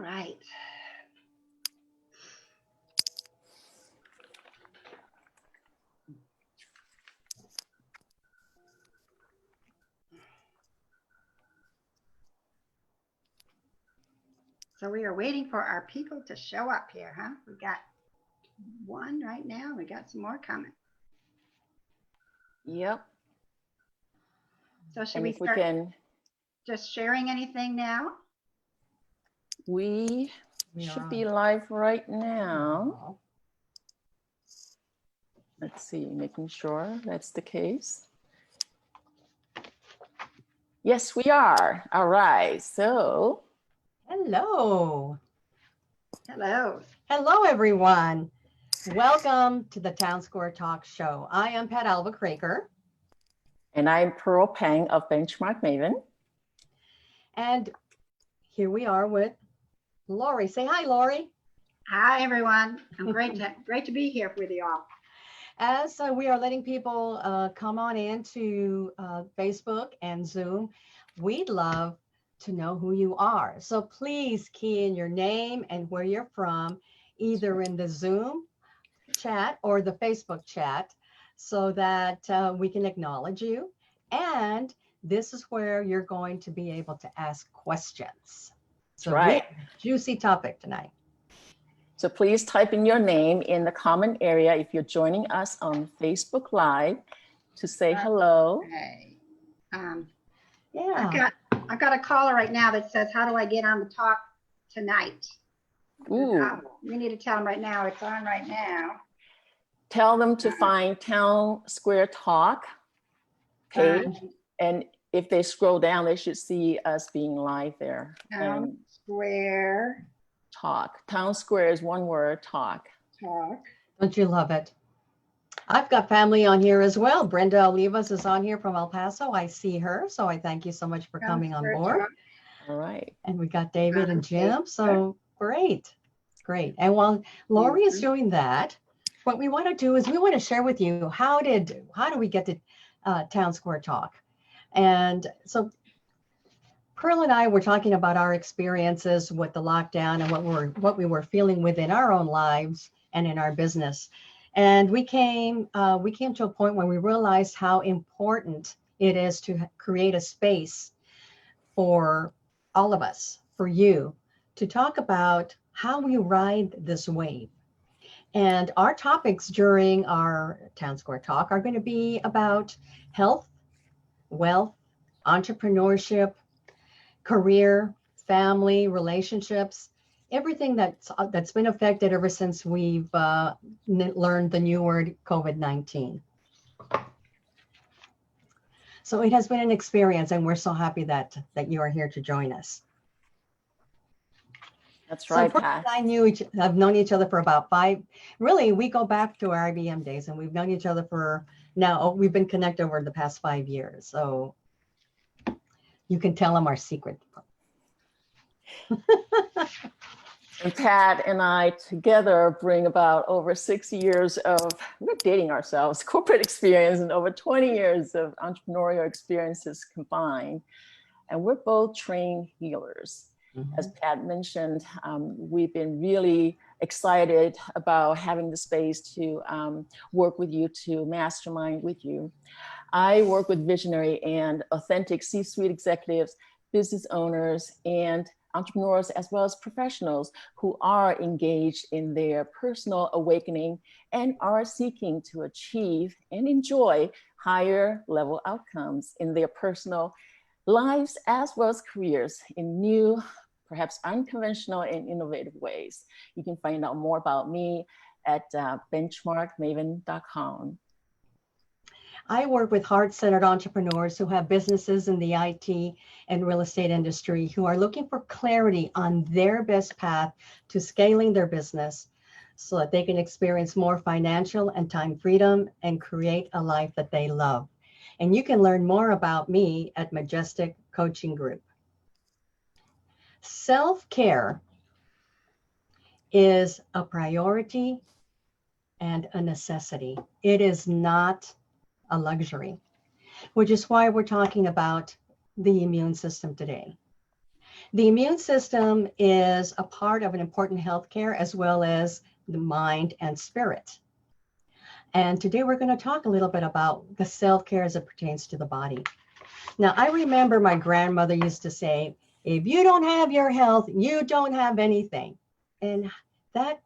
right. So we are waiting for our people to show up here, huh? We got one right now. We got some more coming. Yep. So should we start just sharing anything now? We should be live right now. Let's see, making sure that's the case. Yes, we are. All right. So. Hello. Hello. Hello, everyone. Welcome to the TownSquare Talk show. I am Pat Alva-Kraker. And I'm Pearl Peng of Benchmark Maven. And here we are with Lori. Say hi, Lori. Hi, everyone. I'm great to be here with you all. As we are letting people come on into Facebook and Zoom, we'd love to know who you are. So please key in your name and where you're from, either in the Zoom chat or the Facebook chat, so that we can acknowledge you. And this is where you're going to be able to ask questions. So right. Juicy topic tonight. So please type in your name in the comment area if you're joining us on Facebook Live to say hello. Okay. Yeah. I've got a caller right now that says, how do I get on the talk tonight? Ooh. We need to tell them right now. It's on right now. Tell them to find TownSquare Talk page. And if they scroll down, they should see us being live there. TownSquare Talk. TownSquare is one word, talk. Don't you love it? I've got family on here as well. Brenda Olivas is on here from El Paso. I see her. So I thank you so much for coming on board. Talk. All right. And we got David and Jim. So great. Great. And while Lori is doing that, what we want to do is we want to share with you how do we get to TownSquare Talk. And so Pearl and I were talking about our experiences with the lockdown and what we were feeling within our own lives and in our business. And we came to a point where we realized how important it is to create a space for all of us, for you, to talk about how we ride this wave. And our topics during our TownSquare Talk are going to be about health, wealth, entrepreneurship, career, family, relationships, everything that's been affected ever since we've learned the new word COVID-19. So it has been an experience, and we're so happy that you are here to join us. That's right, so Pat. I've known each other for about we go back to our IBM days, and we've known each other for we've been connected over the past 5 years. So you can tell them our secret. And Pat and I together bring about over 6 years of, we're dating ourselves, corporate experience and over 20 years of entrepreneurial experiences combined. And we're both trained healers. Mm-hmm. As Pat mentioned, we've been really excited about having the space to work with you, to mastermind with you. I work with visionary and authentic C-suite executives, business owners, and entrepreneurs, as well as professionals who are engaged in their personal awakening and are seeking to achieve and enjoy higher level outcomes in their personal lives, as well as careers in new, perhaps unconventional and innovative ways. You can find out more about me at benchmarkmaven.com. I work with heart-centered entrepreneurs who have businesses in the IT and real estate industry who are looking for clarity on their best path to scaling their business so that they can experience more financial and time freedom and create a life that they love. And you can learn more about me at Majestic Coaching Group. Self-care is a priority and a necessity. It is not a luxury, which is why we're talking about the immune system today. The immune system is a part of an important healthcare as well as the mind and spirit. And today we're going to talk a little bit about the self-care as it pertains to the body. Now, I remember my grandmother used to say, if you don't have your health, you don't have anything. And that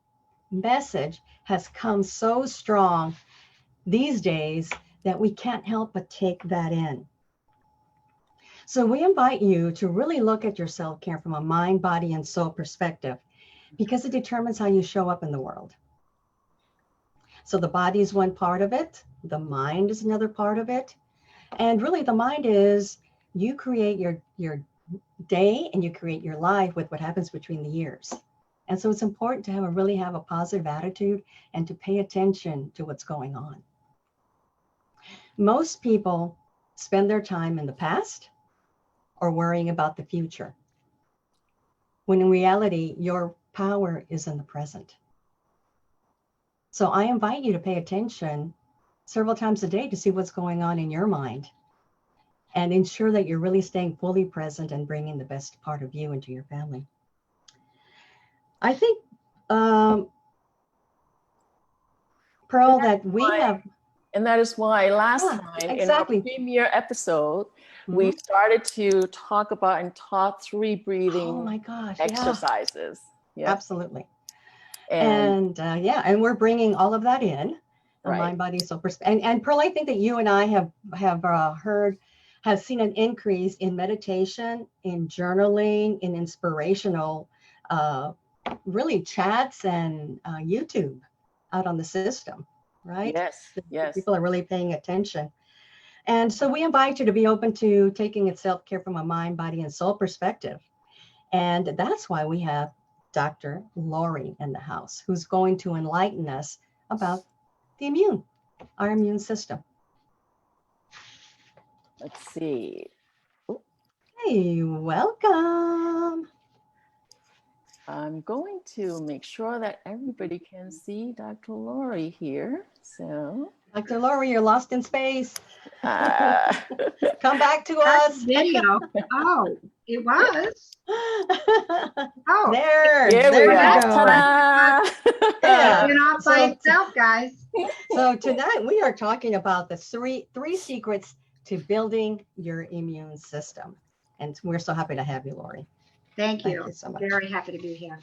message has come so strong these days that we can't help but take that in. So we invite you to really look at your self-care from a mind, body, and soul perspective, because it determines how you show up in the world. So the body is one part of it. The mind is another part of it. And really the mind is you create your day and you create your life with what happens between the years. And so it's important to really have a positive attitude and to pay attention to what's going on. Most people spend their time in the past or worrying about the future, when in reality, your power is in the present. So I invite you to pay attention several times a day to see what's going on in your mind and ensure that you're really staying fully present and bringing the best part of you into your family. I think, Pearl, that we have. And that is why last time exactly. in our premiere episode, we started to talk about and taught 3 breathing exercises. Yeah. Absolutely. And we're bringing all of that in, mind, body, soul, perspective. And Pearl, I think that you and I have seen an increase in meditation, in journaling, in inspirational, really chats and YouTube out on the system, right? Yes. People are really paying attention. And so we invite you to be open to taking self-care from a mind, body, and soul perspective. And that's why we have Dr. Lori in the house, who's going to enlighten us about our immune system. Let's see. Ooh. Hey, welcome. I'm going to make sure that everybody can see Dr. Lori here. So, Dr. Lori, you're lost in space. Come back to us. Video. Oh, it was. Oh, there we go. Ta-da! Yeah. It went off by itself, guys. So tonight we are talking about the three secrets to building your immune system. And we're so happy to have you, Lori. Thank you so much. Very happy to be here.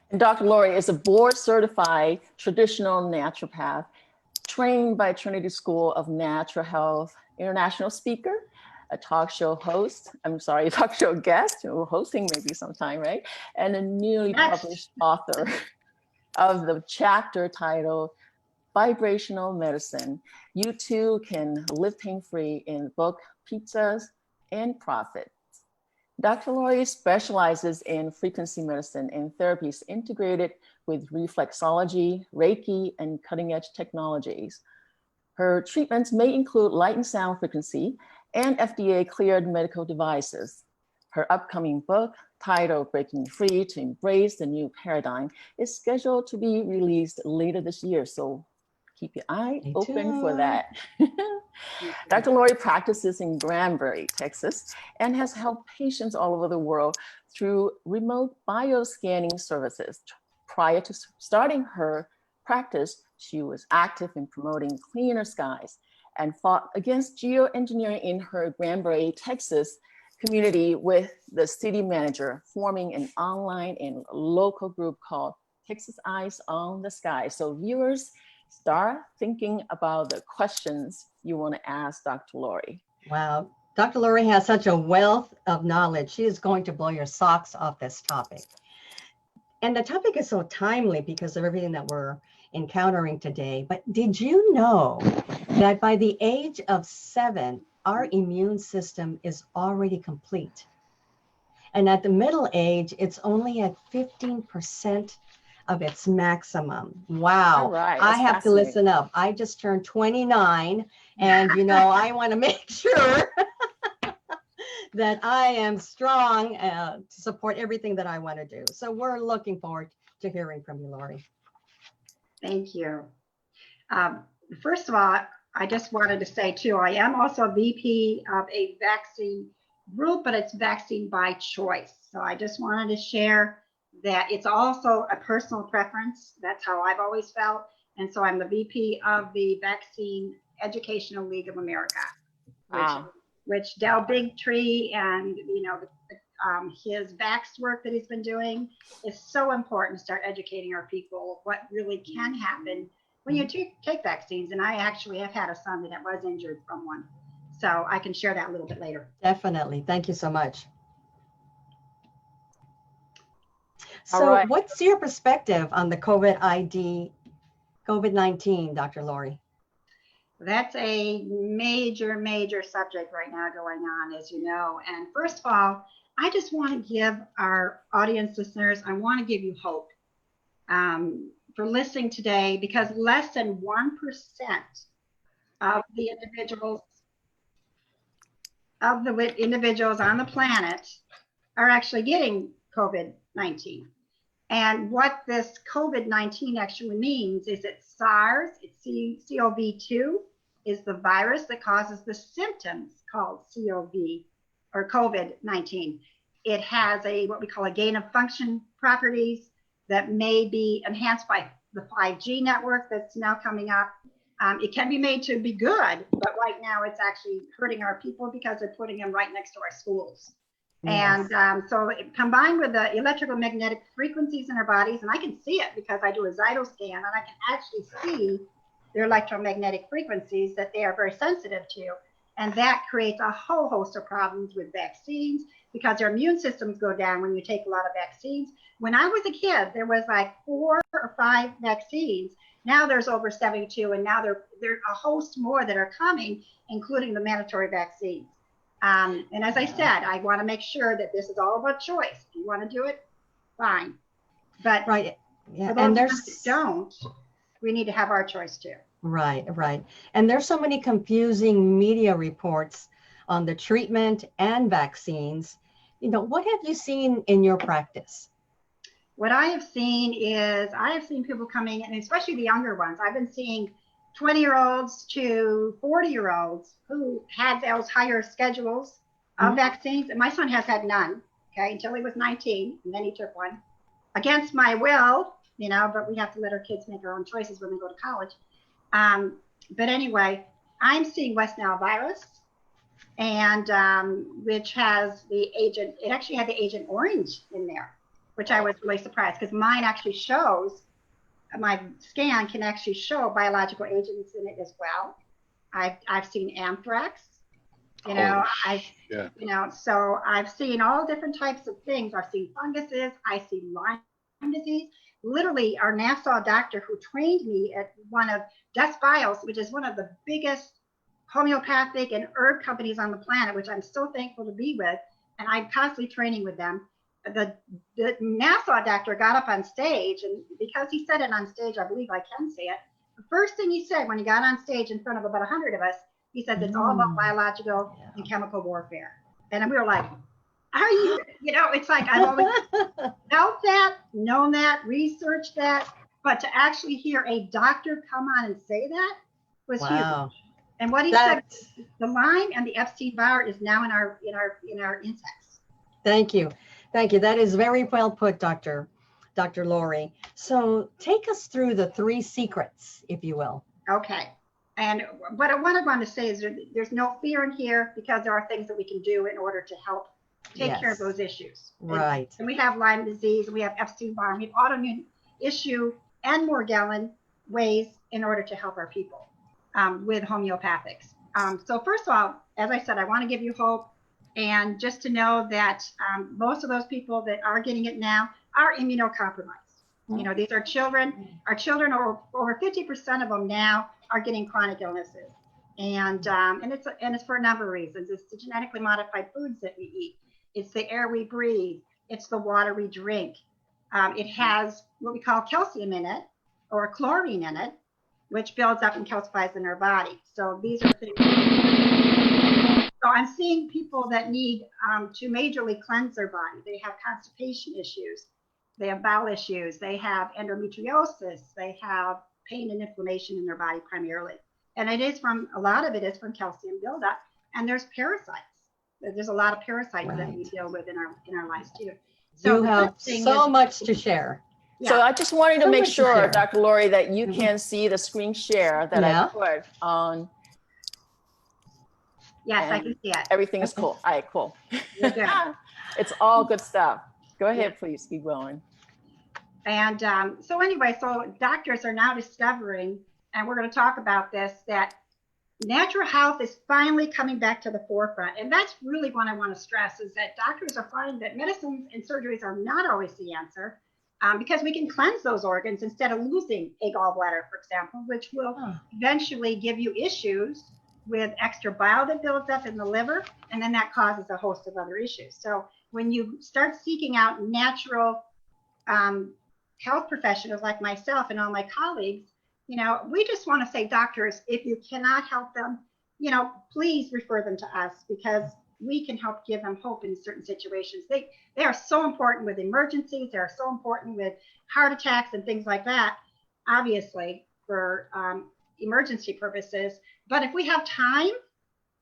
And Dr. Lori is a board-certified traditional naturopath, trained by Trinity School of Natural Health, international speaker, a talk show guest, or hosting maybe sometime, right? And a newly published author of the chapter titled Vibrational Medicine. You too can live pain-free in book Pizzas and Profit. Dr. Lori specializes in frequency medicine and therapies integrated with reflexology, Reiki, and cutting-edge technologies. Her treatments may include light and sound frequency and FDA-cleared medical devices. Her upcoming book, titled Breaking Free to Embrace the New Paradigm, is scheduled to be released later this year, so keep your eye open for that. Dr. Lori practices in Granbury, Texas, and has helped patients all over the world through remote bioscanning services. Prior to starting her practice, she was active in promoting cleaner skies and fought against geoengineering in her Granbury, Texas community with the city manager, forming an online and local group called Texas Eyes on the Sky. So viewers, start thinking about the questions you want to ask Dr. Lori. Wow. Dr. Lori has such a wealth of knowledge. She is going to blow your socks off this topic. And the topic is so timely because of everything that we're encountering today. But did you know that by the age of 7, our immune system is already complete? And at the middle age, it's only at 15% of its maximum. Wow. Right, I have to listen up. I just turned 29 and I want to make sure that I am strong to support everything that I want to do. So we're looking forward to hearing from you, Lori. Thank you. First of all, I just wanted to say too, I am also VP of a vaccine group, but it's vaccine by choice. So I just wanted to share that it's also a personal preference. That's how I've always felt. And so I'm the VP of the Vaccine Educational League of America, which Del Bigtree and, you know, his vax work that he's been doing is so important to start educating our people what really can happen when you take vaccines. And I actually have had a son that was injured from one. So I can share that a little bit later. Definitely. Thank you so much. All So right. what's your perspective on the COVID-19, Dr. Lori? That's a major, major subject right now going on, as you know. And first of all, I just want to give our audience listeners, I want to give you hope for listening today, because less than 1% of the individuals on the planet are actually getting COVID-19. And what this COVID-19 actually means is it's SARS, it's CoV-2 is the virus that causes the symptoms called CoV or COVID-19. It has what we call a gain of function properties that may be enhanced by the 5G network that's now coming up. It can be made to be good, but right now it's actually hurting our people because they're putting them right next to our schools. Yes. And so combined with the electromagnetic frequencies in our bodies, and I can see it because I do a Zyto scan and I can actually see their electromagnetic frequencies that they are very sensitive to. And that creates a whole host of problems with vaccines because their immune systems go down when you take a lot of vaccines. When I was a kid, there was like 4 or 5 vaccines. Now there's over 72, and now there are a host more that are coming, including the mandatory vaccines. And as I said, I want to make sure that this is all about choice. If you want to do it, fine. But right, yeah, for those and of us that don't, we need to have our choice too. Right, right. And there's so many confusing media reports on the treatment and vaccines. You know, what have you seen in your practice? What I have seen is people coming in, especially the younger ones. I've been seeing 20-year-olds to 40-year-olds who had those higher schedules of vaccines. And my son has had none, okay, until he was 19, and then he took one against my will, you know, but we have to let our kids make their own choices when they go to college. But anyway, I'm seeing West Nile virus, and which has it actually had the Agent Orange in there, which I was really surprised because mine actually shows, my scan can actually show biological agents in it as well. I've seen anthrax, you know, so I've seen all different types of things. I've seen funguses, I see Lyme disease. Literally, our Nassau doctor who trained me at one of Des Bios, which is one of the biggest homeopathic and herb companies on the planet, which I'm so thankful to be with, and I'm constantly training with them. The Nassau doctor got up on stage, and because he said it on stage, I believe I can say it. The first thing he said when he got on stage in front of about 100 of us, he said, it's all about biological and chemical warfare. And we were like, are you, you know, it's like I've always felt that, known that, researched that, but to actually hear a doctor come on and say that was huge. And what he said, the Lyme and the Epstein virus is now in our insects. Thank you. Thank you. That is very well put, Dr. Lori. So take us through the 3 secrets, if you will. Okay. And what I want to say is there's no fear in here because there are things that we can do in order to help take care of those issues. Right. And we have Lyme disease, we have Epstein-Barr, we have autoimmune issue and Morgellon ways in order to help our people with homeopathics. So first of all, as I said, I want to give you hope. And just to know that most of those people that are getting it now are immunocompromised. You know, these are children. Our children, over 50% of them now are getting chronic illnesses. And it's for a number of reasons. It's the genetically modified foods that we eat. It's the air we breathe. It's the water we drink. It has what we call calcium in it, or chlorine in it, which builds up and calcifies in our body. So these are things. So I'm seeing people that need to majorly cleanse their body. They have constipation issues. They have bowel issues. They have endometriosis. They have pain and inflammation in their body primarily. And a lot of it is from calcium buildup. And there's parasites there's a lot of parasites that we Right. deal with in our lives too. You the have first thing so is- much to share. So I just wanted to So make much to sure, share. Dr. Lori, that you Mhm. can see the screen share that Yeah. I put on. Yes, I and can see it. Everything is Okay. cool. All right, cool. You're good. It's all good stuff. Go ahead, please keep going. And so anyway, so doctors are now discovering, and we're going to talk about this, that natural health is finally coming back to the forefront. And that's really what I want to stress, is that doctors are finding that medicines and surgeries are not always the answer, because we can cleanse those organs instead of losing a gallbladder, for example, which will eventually give you issues with extra bile that builds up in the liver, and then that causes a host of other issues. So when you start seeking out natural health professionals like myself and all my colleagues, you know, we just want to say, doctors, if you cannot help them, you know, please refer them to us, because we can help give them hope in certain situations. They are so important with emergencies. They are so important with heart attacks and things like that, obviously, for emergency purposes. But if we have time,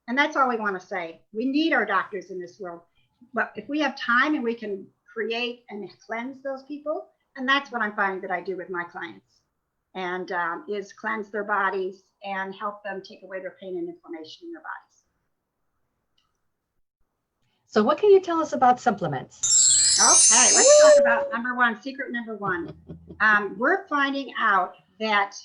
and that's all we want to say, we need our doctors in this world. But if we have time and we can create and cleanse those people, and that's what I'm finding that I do with my clients, and is cleanse their bodies and help them take away their pain and inflammation in their bodies. So what can you tell us about supplements? Okay, let's talk about number one, secret number one. We're finding out that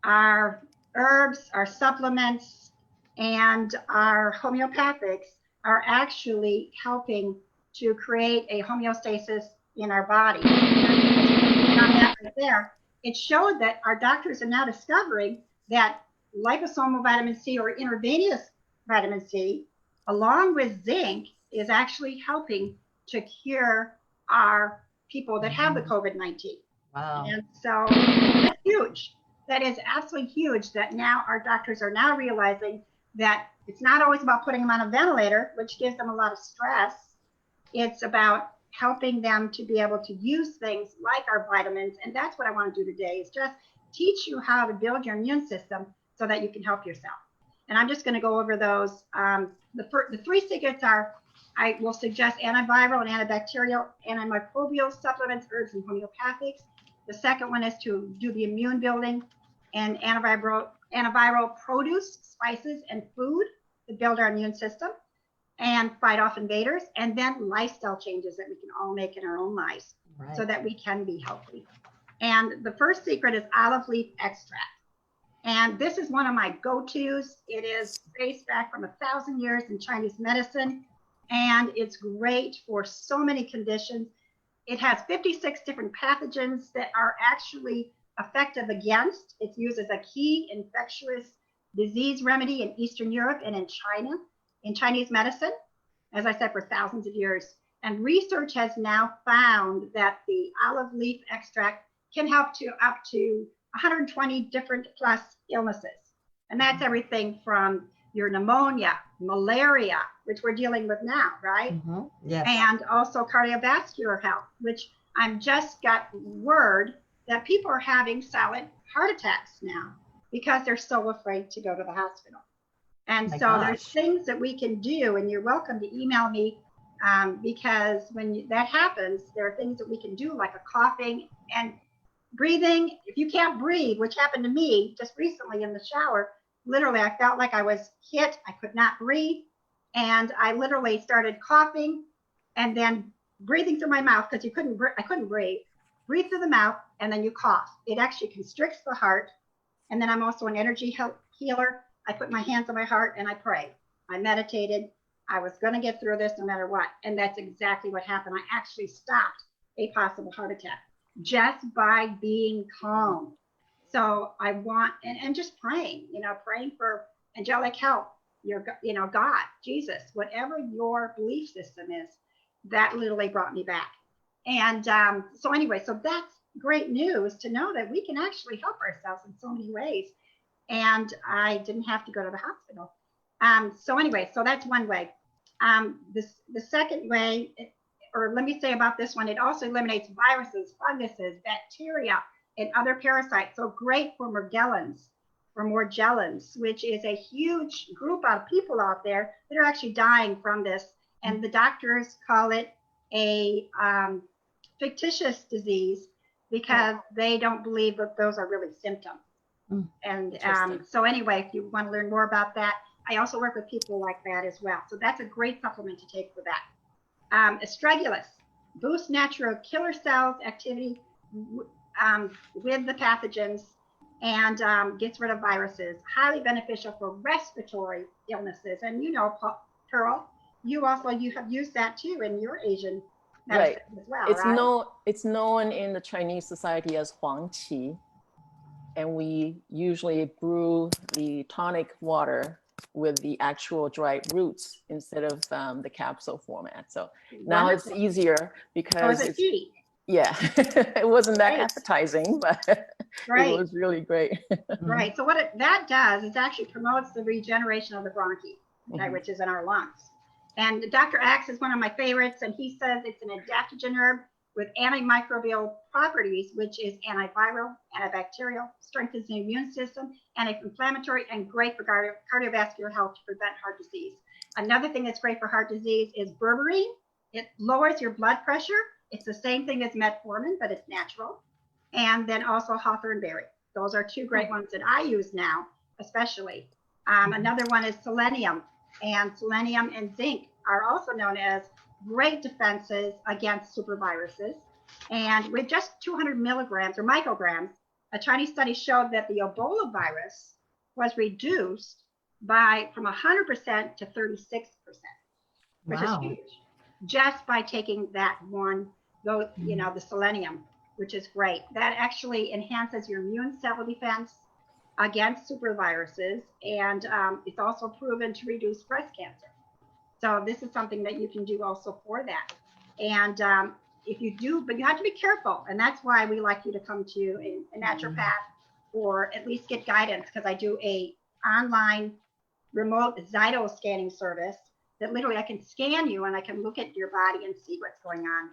our herbs, our supplements, and our homeopathics are actually helping to create a homeostasis in our body. And on that right there, it showed that our doctors are now discovering that liposomal vitamin C, or intravenous vitamin C, along with zinc, is actually helping to cure our people that have the COVID-19. Wow. And so that's huge. That is absolutely huge, that now our doctors are now realizing that it's not always about putting them on a ventilator, which gives them a lot of stress. It's about helping them to be able to use things like our vitamins. And that's what I want to do today, is just teach you how to build your immune system so that you can help yourself. And I'm just going to go over those. The three secrets are, I will suggest antiviral and antibacterial, antimicrobial supplements, herbs, and homeopathics. The second one is to do the immune building and antiviral produce, spices, and food to build our immune system and fight off invaders, and then lifestyle changes that we can all make in our own lives, so that we can be healthy. And the first secret is olive leaf extract. And this is one of my go-tos. It is based back from 1,000 years in Chinese medicine, and it's great for so many conditions. It has 56 different pathogens that are actually effective against. It's used as a key infectious disease remedy in Eastern Europe and in China, in Chinese medicine, as I said, for thousands of years. And research has now found that the olive leaf extract can help to up to 120 different plus illnesses. And that's everything from your pneumonia, malaria, which we're dealing with now, right? Mm-hmm. Yes. And also cardiovascular health, which I'm just got word that people are having silent heart attacks now because they're so afraid to go to the hospital. And so there's things that we can do, and you're welcome to email me, because when that happens, there are things that we can do, like a coughing and breathing. If you can't breathe, which happened to me just recently in the shower, literally I felt like I was hit. I could not breathe. And I literally started coughing and then breathing through my mouth, because I couldn't breathe. Breathe through the mouth, and then you cough. It actually constricts the heart. And then I'm also an energy healer. I put my hands on my heart and I pray. I meditated. I was going to get through this no matter what. And that's exactly what happened. I actually stopped a possible heart attack just by being calm. So I want, and just praying, praying for angelic help, God, Jesus, whatever your belief system is, that literally brought me back. And so anyway, so that's great news to know that we can actually help ourselves in so many ways. And I didn't have to go to the hospital. So anyway, so that's one way. The second way, or let me say about this one, it also eliminates viruses, funguses, bacteria, and other parasites. So great for Morgellons or Morgellons, which is a huge group of people out there that are actually dying from this. And the doctors call it a fictitious disease because they don't believe that those are really symptoms. And so anyway, if you want to learn more about that, I also work with people like that as well. So that's a great supplement to take for that. Astragalus boosts natural killer cells activity with the pathogens and gets rid of viruses. Highly beneficial for respiratory illnesses. And you know, Pearl, you have used that too in your Asian medicine as well. It's known in the Chinese society as huangqi, and we usually brew the tonic water with the actual dried roots instead of the capsule format. So now it's easier because it's tea. Yeah, it wasn't that appetizing, but it was really great. Right. So what that does is actually promotes the regeneration of the bronchi, right, which is in our lungs. And Dr. Axe is one of my favorites, and he says it's an adaptogen herb with antimicrobial properties, which is antiviral, antibacterial, strengthens the immune system, anti-inflammatory, and great for cardiovascular health to prevent heart disease. Another thing that's great for heart disease is berberine. It lowers your blood pressure. It's the same thing as metformin, but it's natural. And then also hawthorn berry. Those are two great ones that I use now, especially. Another one is selenium. And selenium and zinc are also known as great defenses against superviruses. And with just 200 milligrams or micrograms, a Chinese study showed that the Ebola virus was reduced from 100% to 36%, which is huge, just by taking that one, the selenium, which is great. That actually enhances your immune cell defense against superviruses, and it's also proven to reduce breast cancer. So this is something that you can do also for that. And if you do, but you have to be careful, and that's why we like you to come to a naturopath or at least get guidance, because I do a online remote Zyto scanning service that literally I can scan you and I can look at your body and see what's going on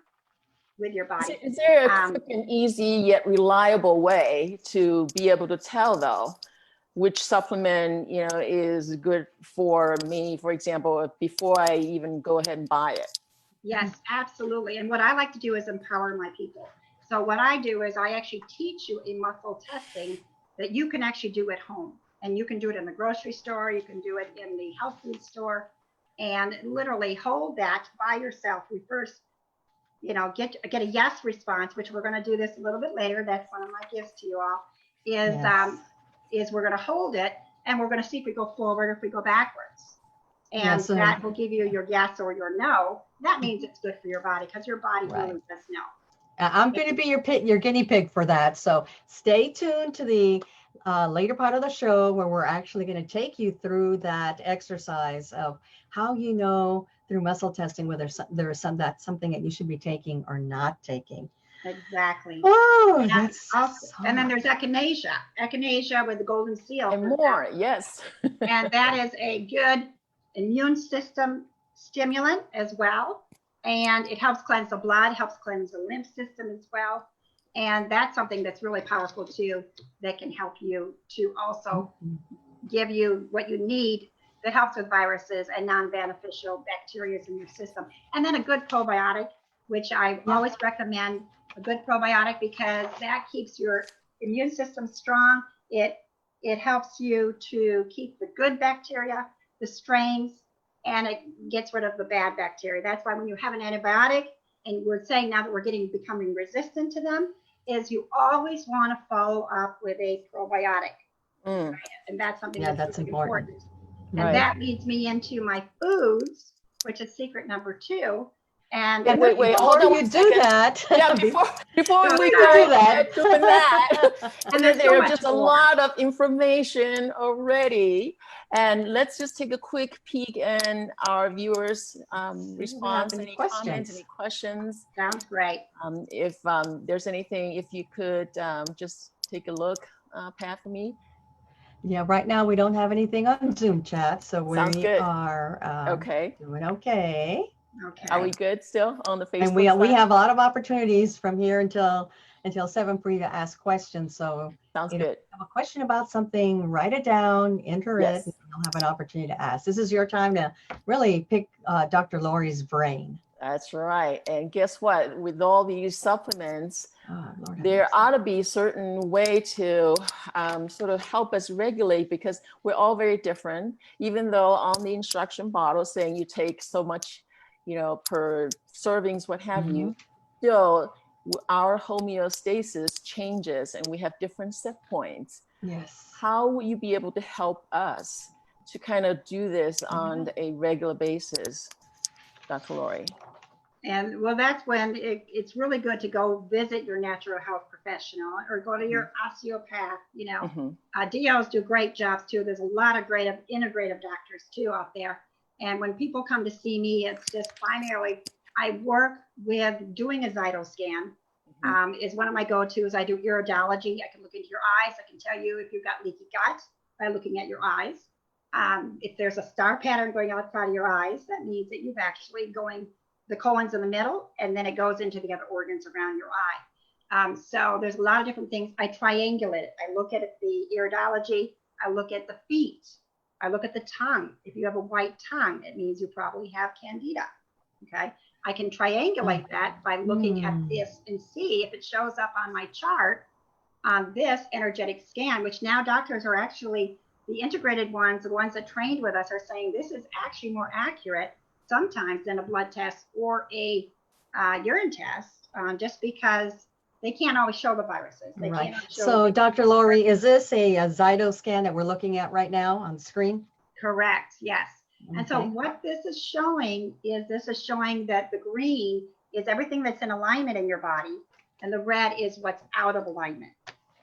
with your body. Is there a quick and easy yet reliable way to be able to tell, though, which supplement is good for me, for example, before I even go ahead and buy it? Yes, absolutely. And what I like to do is empower my people. So what I do is I actually teach you a muscle testing that you can actually do at home. And you can do it in the grocery store, you can do it in the health food store, and literally hold that by yourself. We first get a yes response, which we're going to do this a little bit later. That's one of my gifts to you all, is we're going to hold it and we're going to see if we go forward or if we go backwards. And that will give you your yes or your no. That means it's good for your body because your body really does know. I'm going to be your guinea pig for that. So stay tuned to the later part of the show where we're actually going to take you through that exercise of how through muscle testing whether that's something that you should be taking or not taking. Exactly. Oh, that's awesome. And then there's echinacea with the golden seal. And more, yes. And that is a good immune system stimulant as well. And it helps cleanse the blood, helps cleanse the lymph system as well. And that's something that's really powerful too, that can help you to also give you what you need that helps with viruses and non-beneficial bacteria in your system. And then a good probiotic, which I always recommend a good probiotic because that keeps your immune system strong. It helps you to keep the good bacteria, the strains, and it gets rid of the bad bacteria. That's why when you have an antibiotic, and we're saying now that we're becoming resistant to them, is you always want to follow up with a probiotic. Right? And that's something that's really important. And that leads me into my foods, which is secret number 2. And wait, hold on. You do that. Yeah, before we do that, and then there are just a lot of information already. And let's just take a quick peek and our viewers' response, any comments, any questions. Sounds great. If there's anything, if you could just take a look, Pat, for me. Yeah, right now we don't have anything on Zoom chat, so we are doing okay. Okay. Are we good still on the Facebook? And we have a lot of opportunities from here until 7 for you to ask questions. So Sounds You know, good. if you have a question about something, write it down, enter Yes. it, and you'll have an opportunity to ask. This is your time to really pick Dr. Lori's brain. That's right. And guess what? With all these supplements, Oh, Lord have there mercy. ought to be a certain way to sort of help us regulate, because we're all very different. Even though on the instruction bottle saying you take so much, per servings, what have you, still our homeostasis changes and we have different set points. Yes. How will you be able to help us to kind of do this on a regular basis, Dr. Lori? And well, that's when it's really good to go visit your natural health professional or go to your osteopath. DOs do great jobs too. There's a lot of great integrative doctors too out there. And when people come to see me, it's just primarily I work with doing a Zyto scan. Is one of my go-tos. I do iridology. I can look into your eyes. I can tell you if you've got leaky gut by looking at your eyes. If there's a star pattern going outside of your eyes, that means that you've actually the colon's in the middle, and then it goes into the other organs around your eye. So there's a lot of different things. I triangulate it. I look at the iridology. I look at the feet. I look at the tongue. If you have a white tongue, it means you probably have candida. Okay. I can triangulate that by looking at this and see if it shows up on my chart on this energetic scan, which now doctors are actually, the integrated ones, the ones that trained with us, are saying this is actually more accurate sometimes than a blood test or a urine test, just because they can't always show the viruses. They Right. can't show So, Dr. Lori, is this a Zyto scan that we're looking at right now on the screen? Correct. Yes. Okay. And so what this is showing that the green is everything that's in alignment in your body, and the red is what's out of alignment.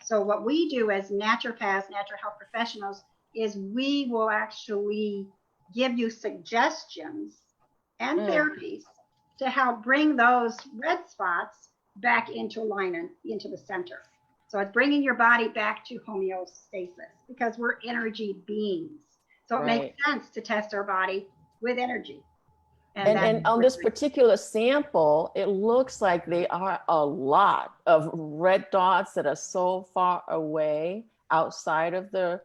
So what we do as naturopaths, natural health professionals, is we will actually give you suggestions and therapies to help bring those red spots back into alignment, into the center. So it's bringing your body back to homeostasis, because we're energy beings. So it makes sense to test our body with energy. And on this particular sample, it looks like there are a lot of red dots that are so far away outside of the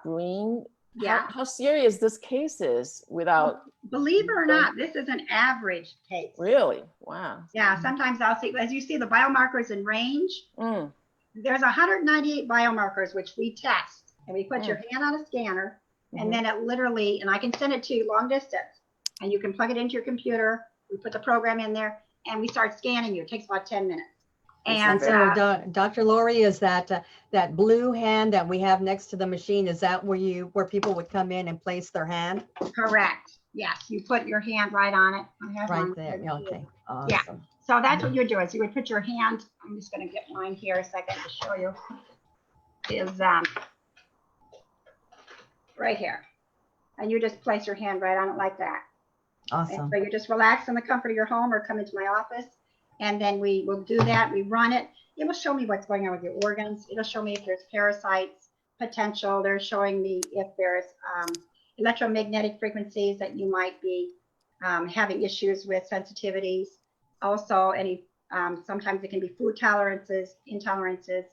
green. Yeah. How serious this case is without... Believe it or not, this is an average case. Really? Wow. Yeah, sometimes I'll see, as you see the biomarkers in range, there's 198 biomarkers which we test. And we put your hand on a scanner, and then it literally, and I can send it to you long distance, and you can plug it into your computer. We put the program in there, and we start scanning you. It takes about 10 minutes. And so, Dr. Lori, is that that blue hand that we have next to the machine, is that where people would come in and place their hand? Correct. Yes, you put your hand right on it. I have right there. Okay. Awesome. Yeah. So that's what you do. Is you would put your hand. I'm just going to get mine here a second to show you. Is right here, and you just place your hand right on it like that. Awesome. And so you just relax in the comfort of your home or come into my office, and then we will do that. We run it. It will show me what's going on with your organs. It'll show me if there's parasites potential. They're showing me if there's electromagnetic frequencies that you might be having issues with, sensitivities. Also, any sometimes it can be food tolerances, intolerances,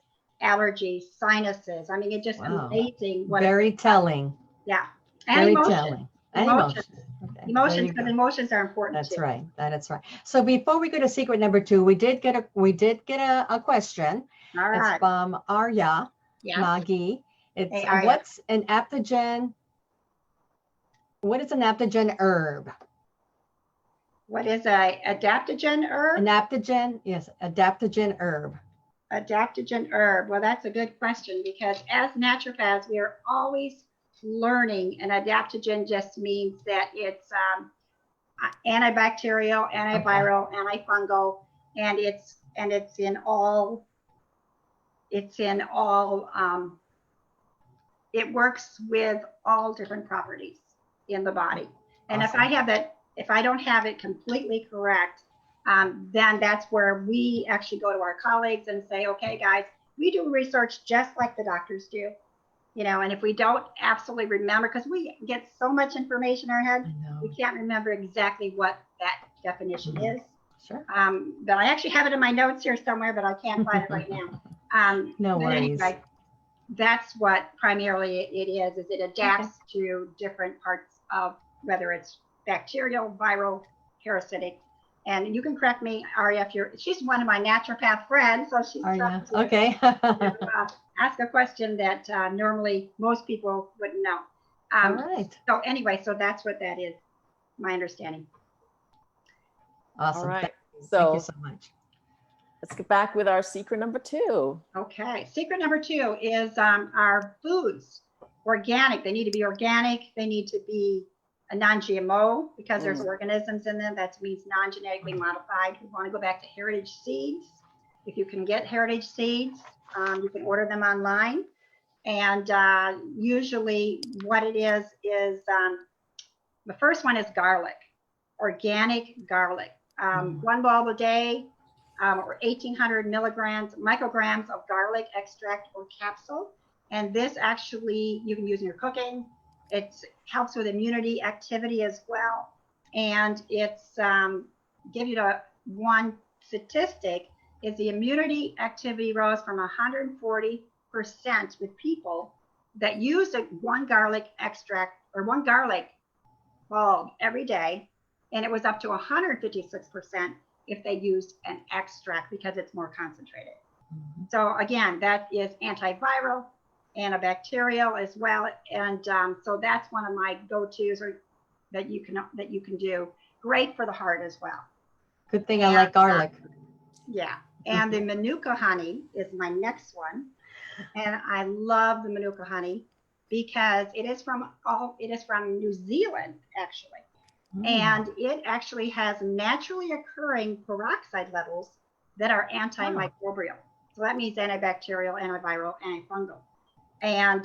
allergies, sinuses. I mean, it's just amazing. Very telling. Yeah. And very emotion. telling. And emotions. Okay. Emotions, because emotions are important. That's too. right. That's right. So before we go to secret number 2, we did get a question. All right. It's from Arya Nagi. It's what's an adaptogen? What is an adaptogen herb? What is a adaptogen herb? An adaptogen, yes, adaptogen herb. Adaptogen herb. Well, that's a good question, because as naturopaths, we are always learning. An adaptogen just means that it's antibacterial, antiviral, antifungal, and it's in all. It works with all different properties in the body. And awesome. if I don't have it completely correct, then that's where we actually go to our colleagues and say, okay, guys, we do research just like the doctors do, and if we don't absolutely remember, because we get so much information in our head, we can't remember exactly what that definition is. Sure. But I actually have it in my notes here somewhere, but I can't find it right now. No worries. Anyway, that's what primarily it is it adapts to different parts of whether it's bacterial, viral, parasitic. And you can correct me, Aria, she's one of my naturopath friends, so she's Aria, okay. Ask a question that normally most people wouldn't know. All right. So anyway, so that's what that is, my understanding. Awesome. All right. Thank you so much. Let's get back with our secret number 2. Okay. Secret number 2 is our foods. Organic. They need to be organic. They need to be a non-GMO because there's organisms in them. That means non-genetically modified. We want to go back to heritage seeds. If you can get heritage seeds, you can order them online. And usually what it is the first one is garlic, organic garlic. 1 bulb a day, or 1,800 micrograms of garlic extract or capsule. And this actually you can use in your cooking. It helps with immunity activity as well. And it's give you one statistic is the immunity activity rose from 140% with people that used 1 garlic extract or 1 garlic bulb every day. And it was up to 156% if they used an extract because it's more concentrated. So again, that is antiviral, antibacterial as well. And so that's one of my go-tos that you can do. Great for the heart as well. Good thing I like garlic. Yeah. And the Manuka honey is my next one. And I love the Manuka honey because it is from New Zealand, actually. And it actually has naturally occurring peroxide levels that are antimicrobial. So that means antibacterial, antiviral, antifungal. And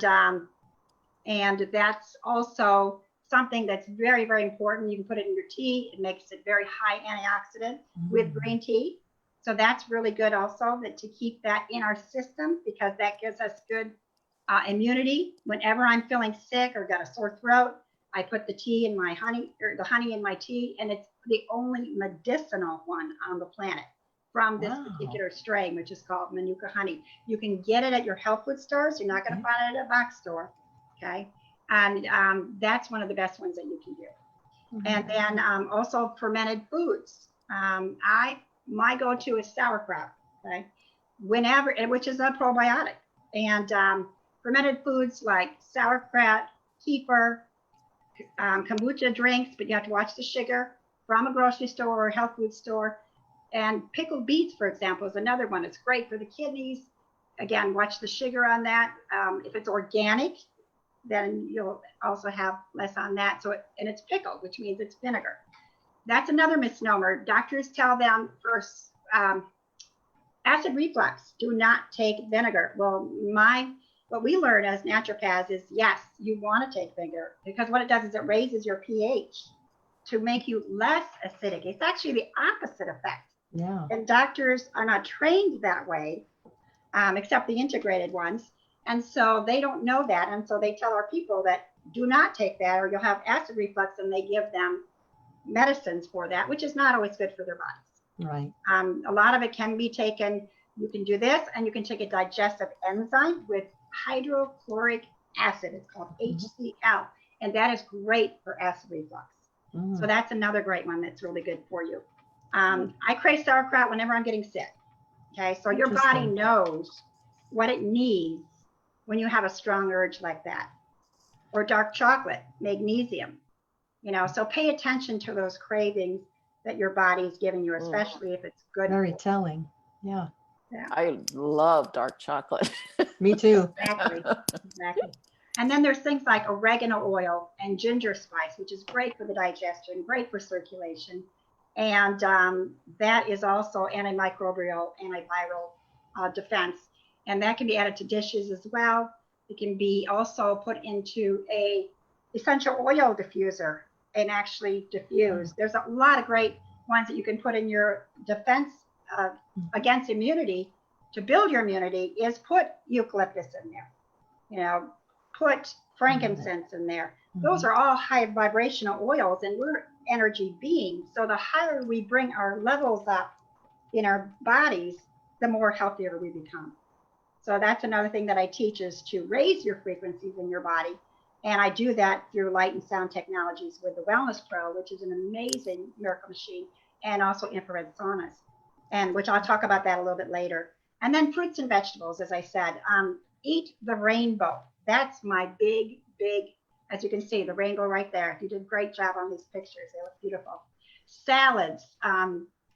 that's also something that's very, very important. You can put it in your tea. It makes it very high antioxidant with green tea. So that's really good also to keep that in our system because that gives us good immunity. Whenever I'm feeling sick or got a sore throat, I put the tea in my honey, or the honey in my tea, and it's the only medicinal one on the planet from this particular strain, which is called Manuka honey. You can get it at your health food stores. You're not going to find it at a box store, okay? And that's one of the best ones that you can do. And then also fermented foods. My go-to is sauerkraut, okay? Which is a probiotic. And fermented foods like sauerkraut, kefir, kombucha drinks, but you have to watch the sugar, from a grocery store or a health food store. And pickled beets, for example, is another one. It's great for the kidneys. Again, watch the sugar on that. If it's organic, then you'll also have less on that. And it's pickled, which means it's vinegar. That's another misnomer. Doctors tell them first, acid reflux, do not take vinegar. Well, what we learn as naturopaths is, yes, you want to take vinegar because what it does is it raises your pH to make you less acidic. It's actually the opposite effect. Yeah. And doctors are not trained that way, except the integrated ones. And so they don't know that. And so they tell our people that do not take that or you'll have acid reflux, and they give them medicines for that, which is not always good for their bodies. Right. A lot of it can be taken. You can do this, and you can take a digestive enzyme with hydrochloric acid. It's called HCl, and that is great for acid reflux. So that's another great one that's really good for you. I crave sauerkraut whenever I'm getting sick. Okay, so your body knows what it needs when you have a strong urge like that. Or dark chocolate, magnesium. So pay attention to those cravings that your body is giving you, especially if it's good. Very telling. Yeah. I love dark chocolate. Me too. Exactly. And then there's things like oregano oil and ginger spice, which is great for the digestion, great for circulation. And that is also antimicrobial, antiviral defense. And that can be added to dishes as well. It can be also put into a essential oil diffuser and actually diffuse. There's a lot of great ones that you can put in your defense against immunity. To build your immunity is put eucalyptus in there, put frankincense in there. Those are all high vibrational oils, and we're energy beings. So the higher we bring our levels up in our bodies, the more healthier we become. So that's another thing that I teach, is to raise your frequencies in your body. And I do that through light and sound technologies with the Wellness Pro, which is an amazing miracle machine, and also infrared saunas, and which I'll talk about that a little bit later. And then fruits and vegetables, as I said, eat the rainbow. That's my big, as you can see, the rainbow right there. You did a great job on these pictures. They look beautiful. Salads,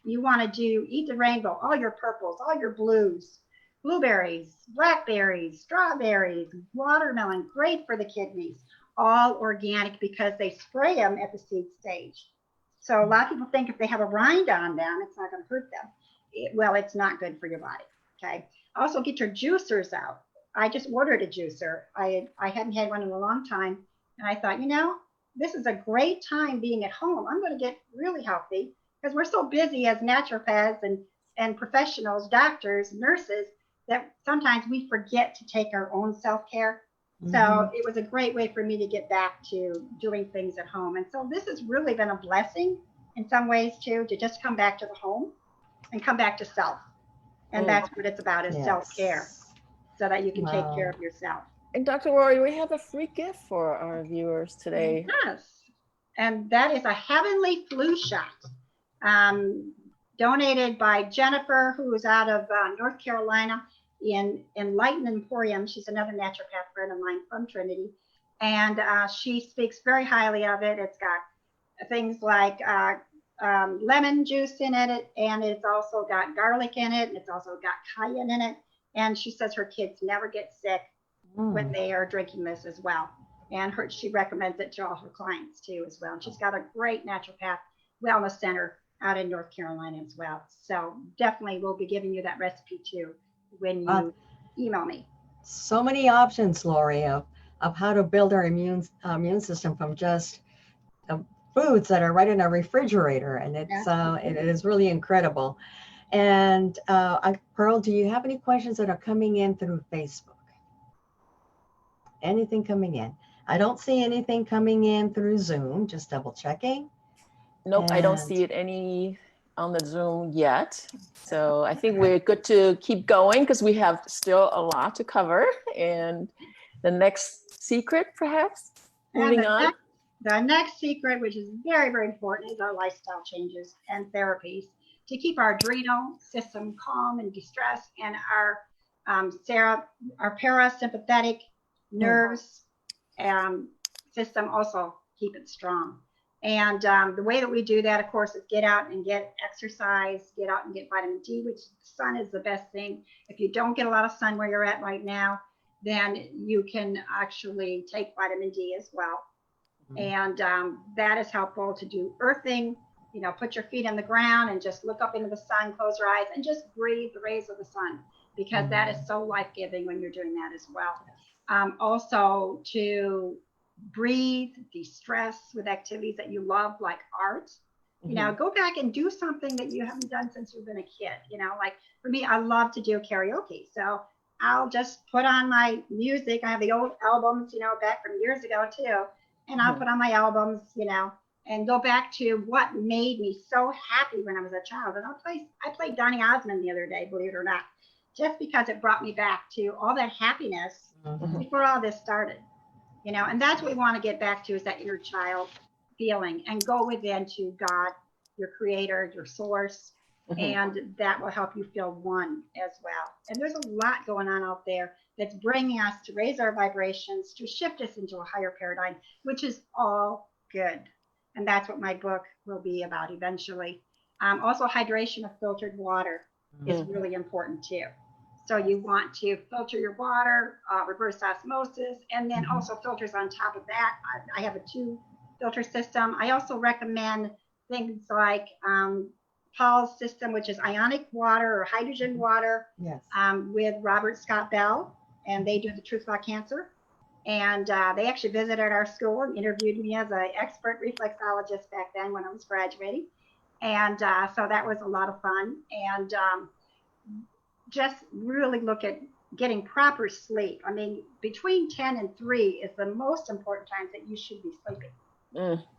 you want to eat the rainbow, all your purples, all your blues, blueberries, blackberries, strawberries, watermelon, great for the kidneys, all organic because they spray them at the seed stage. So a lot of people think if they have a rind on them, it's not going to hurt them. Well, it's not good for your body. Okay. Also, get your juicers out. I just ordered a juicer. I hadn't had one in a long time. And I thought, this is a great time being at home. I'm going to get really healthy because we're so busy as naturopaths and professionals, doctors, nurses, that sometimes we forget to take our own self-care. So it was a great way for me to get back to doing things at home. And so this has really been a blessing in some ways too, to just come back to the home and come back to self. And that's what it's about, is self-care, so that you can take care of yourself. And Dr. Rory, we have a free gift for our viewers today. Yes. And that is a heavenly flu shot, donated by Jennifer, who is out of North Carolina, in Enlightened Emporium. She's another naturopath friend of mine from Trinity. And she speaks very highly of it. It's got things like lemon juice in it, and it's also got garlic in it, and it's also got cayenne in it. And she says her kids never get sick when they are drinking this as well. And she recommends it to all her clients too as well. And she's got a great naturopath wellness center out in North Carolina as well. So definitely we'll be giving you that recipe too when you email me. So many options, Lori, of how to build our immune system from just foods that are right in our refrigerator. And it's it is really incredible. And Pearl, do you have any questions that are coming in through Facebook? Anything coming in? I don't see anything coming in through Zoom, just double checking. Nope, I don't see it any on the Zoom yet. So I think we're good to keep going because we have still a lot to cover. And the next secret, perhaps, moving on. The next secret, which is very, very important, is our lifestyle changes and therapies to keep our adrenal system calm and de-stressed, and our parasympathetic nerves system also keep it strong. And the way that we do that, of course, is get out and get exercise, get out and get vitamin D, which the sun is the best thing. If you don't get a lot of sun where you're at right now, then you can actually take vitamin D as well. And that is helpful to do earthing, put your feet on the ground and just look up into the sun, close your eyes, and just breathe the rays of the sun, because that is so life-giving when you're doing that as well. Also to breathe, de-stress with activities that you love, like art. Go back and do something that you haven't done since you've been a kid. Like for me, I love to do karaoke. So I'll just put on my music. I have the old albums, back from years ago too. And I'll put on my albums, and go back to what made me so happy when I was a child. And I played Donny Osmond the other day, believe it or not, just because it brought me back to all that happiness before all this started. And that's what we want to get back to, is that inner child feeling, and go within to God, your creator, your source, and that will help you feel one as well. And there's a lot going on out there that's bringing us to raise our vibrations, to shift us into a higher paradigm, which is all good. And that's what my book will be about eventually. Also, hydration of filtered water is really important too. So you want to filter your water, reverse osmosis, and then also filters on top of that. I have a 2-filter system. I also recommend things like Paul's system, which is ionic water or hydrogen water, with Robert Scott Bell, and they do the Truth About Cancer. And they actually visited our school and interviewed me as an expert reflexologist back then when I was graduating. And so that was a lot of fun. And just really look at getting proper sleep. I mean, between 10 and 3 is the most important times that you should be sleeping.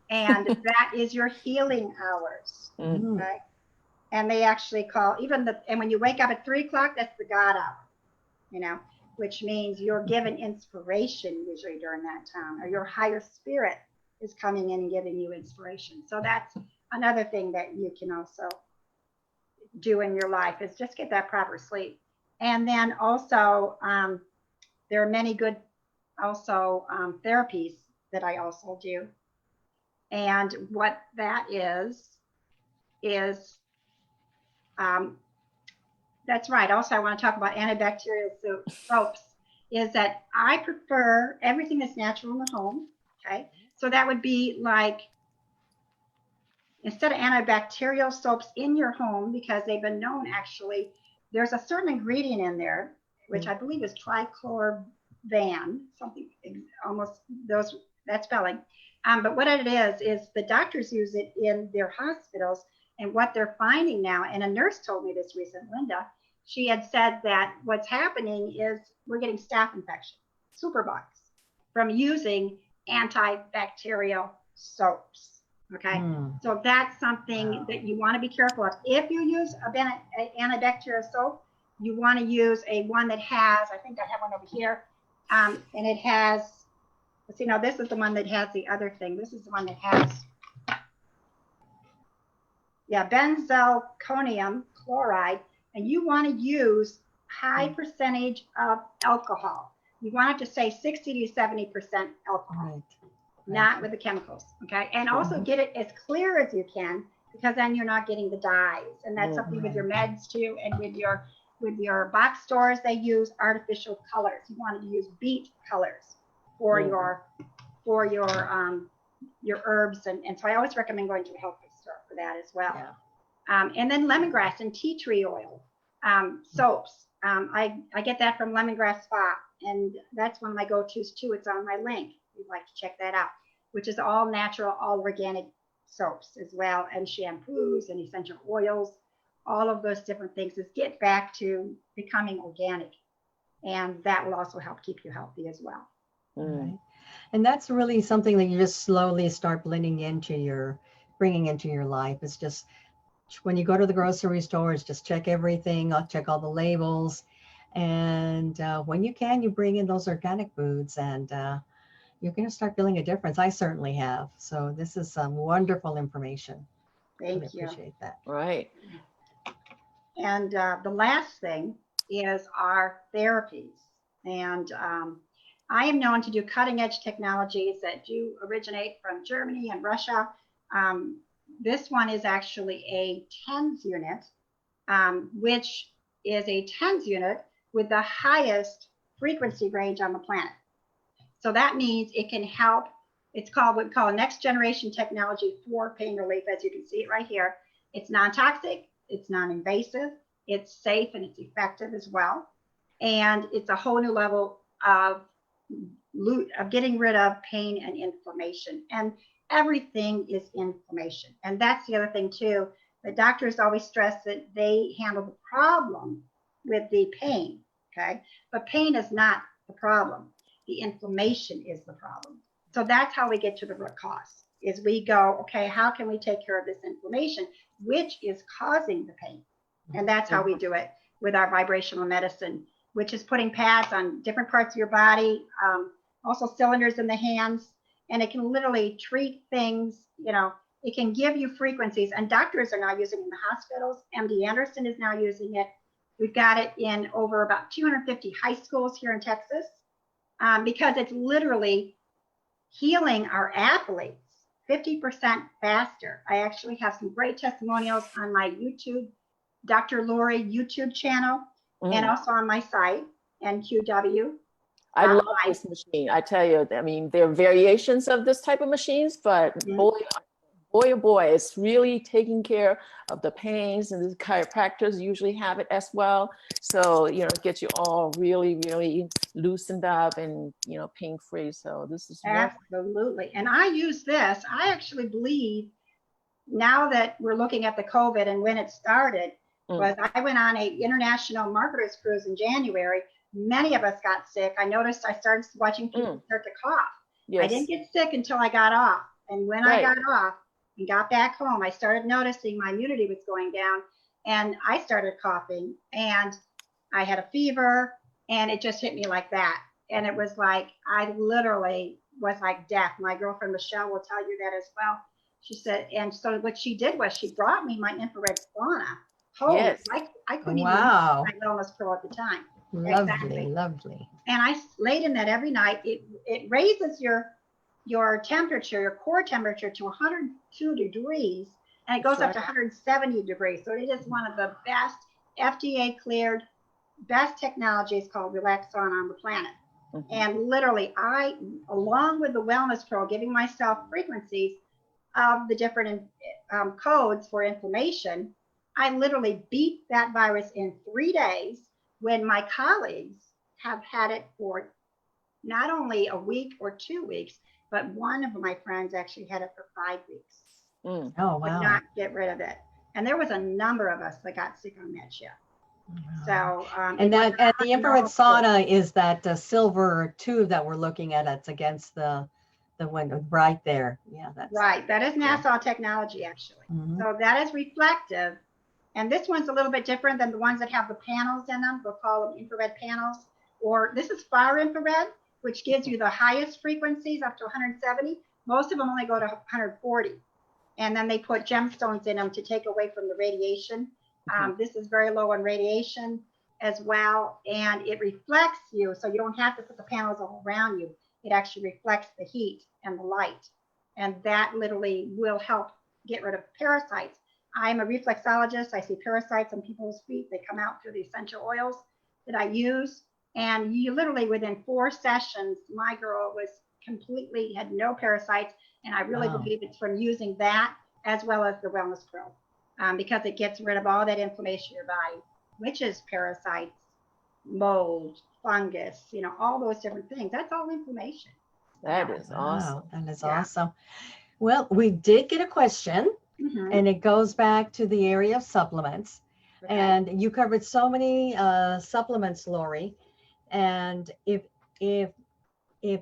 And that is your healing hours. Okay? And they actually call and when you wake up at 3 o'clock, that's the God hour. you know, which means you're given inspiration usually during that time, or your higher spirit is coming in and giving you inspiration. So that's another thing that you can also do in your life, is just get that proper sleep. And then also, there are many good also therapies that I also do. And what that is that's right. Also, I want to talk about antibacterial soaps. Is that I prefer everything that's natural in the home. Okay, so that would be like, instead of antibacterial soaps in your home, because they've been known, actually, there's a certain ingredient in there, which I believe is trichlorvan, something almost that spelling. But what it is the doctors use it in their hospitals. And what they're finding now, and a nurse told me this recently, Linda, she had said that what's happening is we're getting staph infection, superbugs, from using antibacterial soaps. Okay, so that's something that you want to be careful of. If you use an antibacterial soap, you want to use one that has, I think I have one over here, and it has, let's see, no, this is the one that has the other thing. This is the one that has, benzalkonium chloride, and you want to use high percentage of alcohol. You want it to say 60 to 70% alcohol, not with the chemicals, okay? And also get it as clear as you can, because then you're not getting the dyes. And that's something with your meds too, and with your box stores, they use artificial colors. You want to use beet colors for your herbs, and so I always recommend going to a health food store for that as well. And then lemongrass and tea tree oil soaps. I get that from Lemongrass Spa, and that's one of my go-tos too. It's on my link if you'd like to check that out, which is all natural, all organic soaps as well, and shampoos and essential oils, all of those different things. Is get back to becoming organic, and that will also help keep you healthy as well. Right. And that's really something that you just slowly start bringing into your life. It's just, when you go to the grocery stores, just check everything, check all the labels. And when you can, you bring in those organic foods, and you're going to start feeling a difference. I certainly have. So this is some wonderful information. Thank you. Appreciate that. Right. And the last thing is our therapies. And I am known to do cutting edge technologies that do originate from Germany and Russia. This one is actually a TENS unit, which is a TENS unit with the highest frequency range on the planet. So that means it can help. It's called what we call next generation technology for pain relief, as you can see it right here. It's non-toxic, it's non-invasive, it's safe, and it's effective as well. And it's a whole new level of getting rid of pain and inflammation. And everything is inflammation. And that's the other thing too. The doctors always stress that they handle the problem with the pain, okay? But pain is not the problem. The inflammation is the problem. So that's how we get to the root cause, is we go, okay, how can we take care of this inflammation, which is causing the pain? And that's how we do it with our vibrational medicine, which is putting pads on different parts of your body, also cylinders in the hands, and it can literally treat things. It can give you frequencies, and doctors are now using it in the hospitals. MD Anderson is now using it. We've got it in over about 250 high schools here in Texas, because it's literally healing our athletes 50% faster. I actually have some great testimonials on my YouTube, Dr. Lori YouTube channel, and also on my site, NQW. I love this machine. I tell you, I mean, there are variations of this type of machines, but boy, oh boy, it's really taking care of the pains, and the chiropractors usually have it as well. So, it gets you all really, really loosened up and, pain-free. So this is absolutely. And I use this. I actually believe, now that we're looking at the COVID and when it started, was I went on a international marketers cruise in January. Many of us got sick. I noticed I started watching people start to cough. Yes. I didn't get sick until I got off. And when I got off and got back home, I started noticing my immunity was going down, and I started coughing, and I had a fever, and it just hit me like that. And it was like, I literally was like death. My girlfriend Michelle will tell you that as well. She said, and so what she did was she brought me my infrared sauna. Holy, Yes. I couldn't even Wow. use my wellness pro at the time. Lovely, Exactly. lovely. And I laid in that every night. It raises your temperature, your core temperature to 102 degrees, and it goes up to 170 degrees. So it is one of the best FDA cleared, best technologies called Relax Sauna on the planet. And literally, I, along with the Wellness Pro, giving myself frequencies of the different codes for inflammation, I literally beat that virus in 3 days when my colleagues have had it for not only a week or 2 weeks, but one of my friends actually had it for 5 weeks. Oh, Could wow. not get rid of it. And there was a number of us that got sick on that ship. So, And the infrared sauna is that silver tube that we're looking at. That's against the window right there. Yeah, that's right. That is NASA technology, actually. So that is reflective. And this one's a little bit different than the ones that have the panels in them. We'll call them infrared panels. Or this is far infrared, which gives you the highest frequencies up to 170. Most of them only go to 140. And then they put gemstones in them to take away from the radiation. This is very low in radiation as well. And it reflects you, so you don't have to put the panels all around you. It actually reflects the heat and the light. And that literally will help get rid of parasites. I'm a reflexologist. I see parasites on people's feet. They come out through the essential oils that I use. And you literally, within 4 sessions, my girl was completely, had no parasites. And I really believe it's from using that as well as the Wellness Pro, because it gets rid of all that inflammation in your body, which is parasites, mold, fungus, all those different things. That's all inflammation. That is awesome. That is awesome. Well, we did get a question, and it goes back to the area of supplements. Okay. And you covered so many supplements, Lori. And if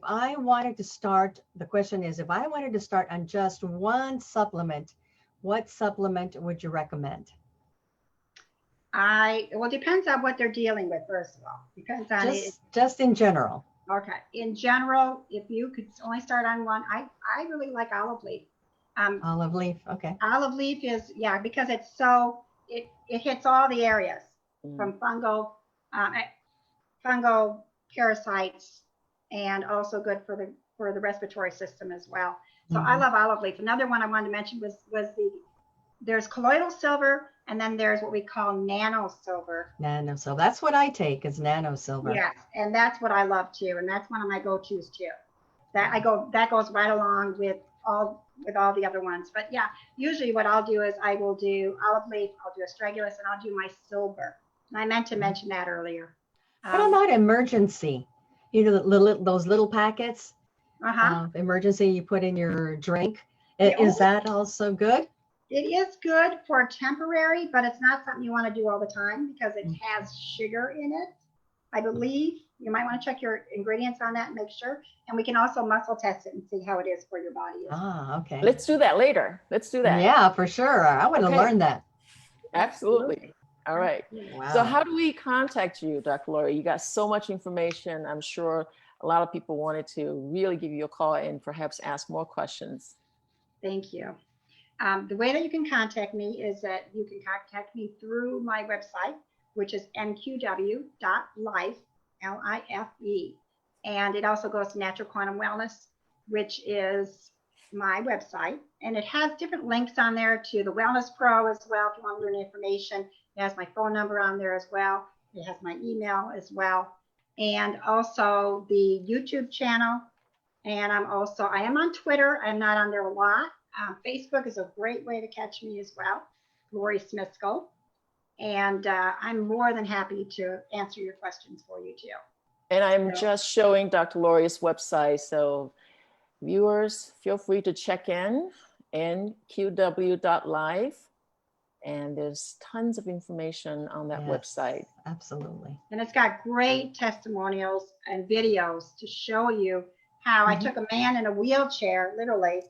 I wanted to start, the question is, if I wanted to start on just one supplement, what supplement would you recommend? Well, it depends on what they're dealing with, first of all. Depends on just in general. Okay. In general, if you could only start on one, I really like olive leaf. Olive leaf, okay. Olive leaf is, because it's so, it hits all the areas from fungal parasites, and also good for the respiratory system as well. So I love olive leaf. Another one I wanted to mention was there's colloidal silver, and then there's what we call nano silver. Nano silver. That's what I take, is nano silver. Yes, and that's what I love too, and that's one of my go-tos too. That goes right along with all the other ones. But yeah, usually what I'll do is I will do olive leaf, I'll do astragalus, and I'll do my silver. And I meant to mention that earlier. What about emergency? Those little packets of emergency you put in your drink. Is that also good? It is good for temporary, but it's not something you want to do all the time because it has sugar in it. I believe you might want to check your ingredients on that and make sure. And we can also muscle test it and see how it is for your body. Okay. Let's do that later. Let's do that. Yeah, for sure. I want to learn that. Absolutely. All right. Wow. So how do we contact you, Dr. Lori? You got so much information. I'm sure a lot of people wanted to really give you a call and perhaps ask more questions. Thank you. The way that you can contact me is that you can contact me through my website, which is nqw.life, L-I-F-E. And it also goes to Natural Quantum Wellness, which is my website. And it has different links on there to the Wellness Pro as well, if you want to learn information. It has my phone number on there as well. It has my email as well. And also the YouTube channel. And I am on Twitter. I'm not on there a lot. Facebook is a great way to catch me as well, Lori Smiskol. And I'm more than happy to answer your questions for you too. And I'm just showing Dr. Lori's website. So viewers, feel free to check in, nqw.live. And there's tons of information on that website. Absolutely. And it's got great testimonials and videos to show you how I took a man in a wheelchair, literally,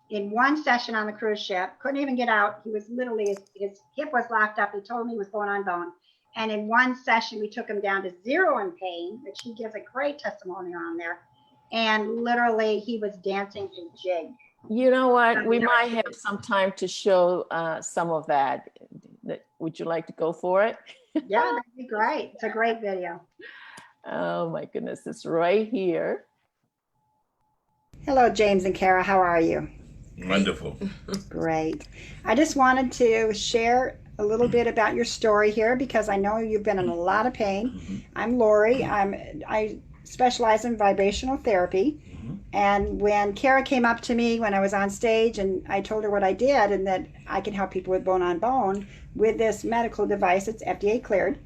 in one session on the cruise ship, couldn't even get out. He was literally, his hip was locked up. He told me he was going on bone. And in one session, we took him down to 0 in pain, which he gives a great testimonial on there. And literally, he was dancing a jig. You know what? We might have some time to show some of that. Would you like to go for it? Yeah, that'd be great. It's a great video. Oh my goodness, it's right here. Hello, James and Kara. How are you? Wonderful. Great. I just wanted to share a little bit about your story here because I know you've been in a lot of pain. I'm Lori. I specialize in vibrational therapy. And when Kara came up to me when I was on stage and I told her what I did and that I can help people with bone on bone with this medical device, it's FDA cleared.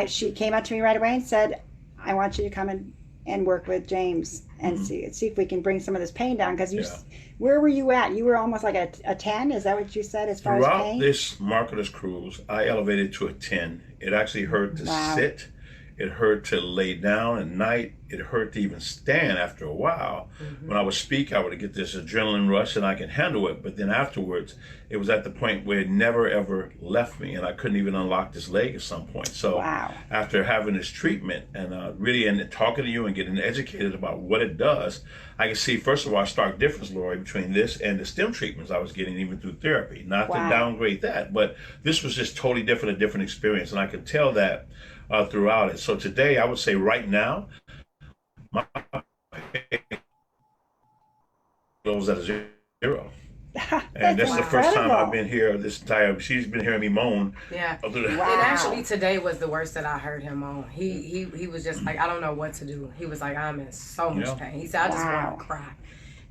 She came up to me right away and said, I want you to come and work with James and see if we can bring some of this pain down. Because where were you at? You were almost like a 10. Is that what you said as far as pain? Throughout this marketer's cruise, I elevated to a 10. It actually hurt to sit. It hurt to lay down at night. It hurt to even stand after a while. When I would speak, I would get this adrenaline rush and I could handle it. But then afterwards, it was at the point where it never ever left me and I couldn't even unlock this leg at some point. So after having this treatment and really and talking to you and getting educated about what it does, I can see, first of all, a stark difference, Lori, between this and the stem treatments I was getting even through therapy. Not to downgrade that, but this was just totally different, a different experience. And I could tell that throughout it. So today, I would say right now, my goes at a 0. And this is the first time I've been here this entire, she's been hearing me moan. Yeah. And actually today was the worst that I heard him moan. He was just like, I don't know what to do. He was like, I'm in so much pain. He said, I just want to cry.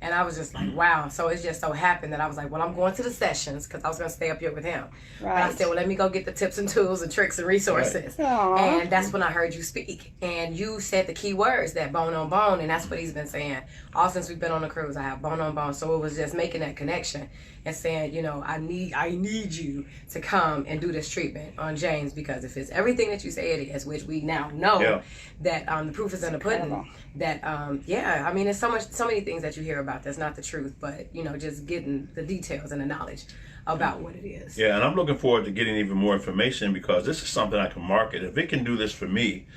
And I was just like, wow. So it just so happened that I was like, well, I'm going to the sessions because I was going to stay up here with him. But I said, well, let me go get the tips and tools and tricks and resources. And that's when I heard you speak. And you said the key words, that bone on bone. And that's what he's been saying. All since we've been on the cruise, I have bone on bone. So it was just making that connection and saying, you know, I need you to come and do this treatment on James, because if it's everything that you say it is, which we now know that the proof is in the pudding, that I mean, there's so many things that you hear about that's not the truth, but you know, just getting the details and the knowledge about what it is. Yeah, and I'm looking forward to getting even more information because this is something I can market. If it can do this for me,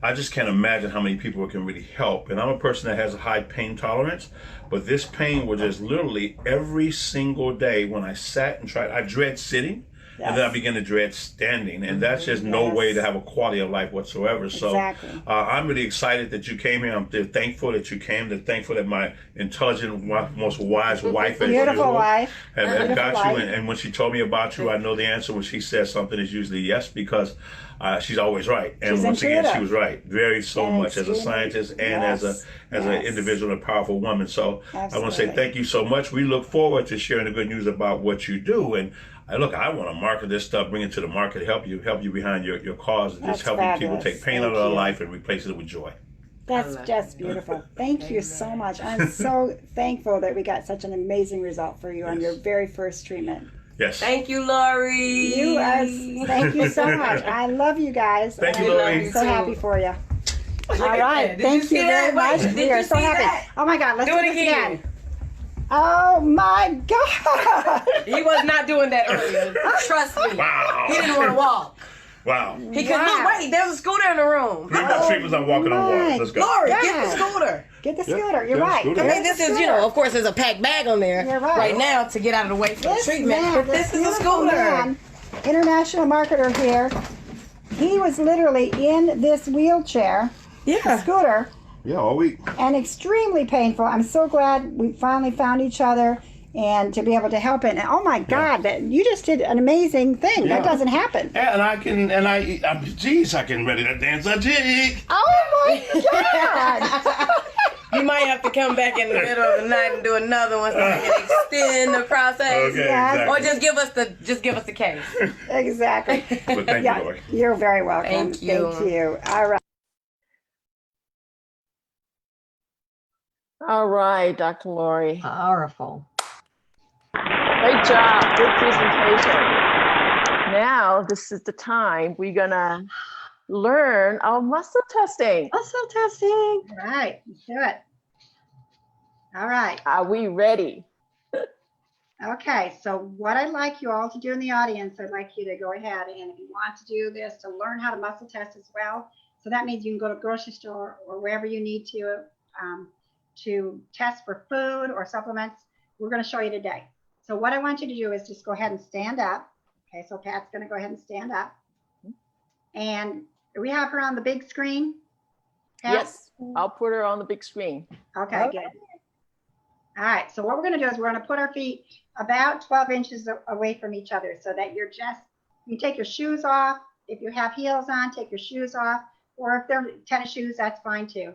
I just can't imagine how many people it can really help. And I'm a person that has a high pain tolerance, but this pain was just literally every single day when I sat and tried. I dread sitting. And then I began to dread standing, and that's just no way to have a quality of life whatsoever. So I'm really excited that you came here. I'm thankful that you came. I'm thankful that my intelligent, most wise wife, beautiful wife, have got you. And when she told me about you, I know the answer when she says something is usually yes, because she's always right. And once again, she was right, so much as a scientist and as an individual and a powerful woman. So I want to say thank you so much. We look forward to sharing the good news about what you do. And look, I want to market this stuff, bring it to the market, help you behind your cause, and just helping people take pain out of their life and replace it with joy. That's just beautiful. Thank you so much. I'm so thankful that we got such an amazing result for you on your very first treatment. Yes. Thank you, Lori. Thank you so much. I love you guys. Thank you, Lori. I'm so happy for you. All right. Thank you very much. We are so happy. Oh my God. Let's do this again. Oh my God! He was not doing that earlier. Trust me. Wow. He didn't want to walk. Wow. He couldn't look. Wait, there's a scooter in the room. Treatments I'm walking on water. Let's go. Lori, get the scooter. Get the scooter. You're right. I mean, this is, of course, there's a packed bag on there right now to get out of the way for the treatment. But this is a scooter. International marketer here. He was literally in this wheelchair, the scooter. Yeah, all week. And extremely painful. I'm so glad we finally found each other and to be able to help it. And oh my God, that you just did an amazing thing. That doesn't happen. And I can ready to dance a jig. Oh my God. You might have to come back in the middle of the night and do another one so I can extend the process. Okay, exactly. Or just give us the case. Exactly. But thank you, Lori. You're very welcome. Thank you. Thank you. All right. All right, Dr. Lori. Powerful. Great job. Good presentation. Now, this is the time we're going to learn our muscle testing. Muscle testing. All right. Let's do it. All right. Are we ready? Okay, so what I'd like you all to do in the audience, I'd like you to go ahead and if you want to do this to learn how to muscle test as well. So that means you can go to the grocery store or wherever you need to test for food or supplements. We're going to show you today. So what I want you to do is just go ahead and stand up. Okay, so Pat's going to go ahead and stand up. And we have her on the big screen? Pat? Yes, I'll put her on the big screen. Okay, good. All right, so what we're going to do is we're going to put our feet about 12 inches away from each other so that you're just, you take your shoes off. If you have heels on, take your shoes off. Or if they're tennis shoes, that's fine too.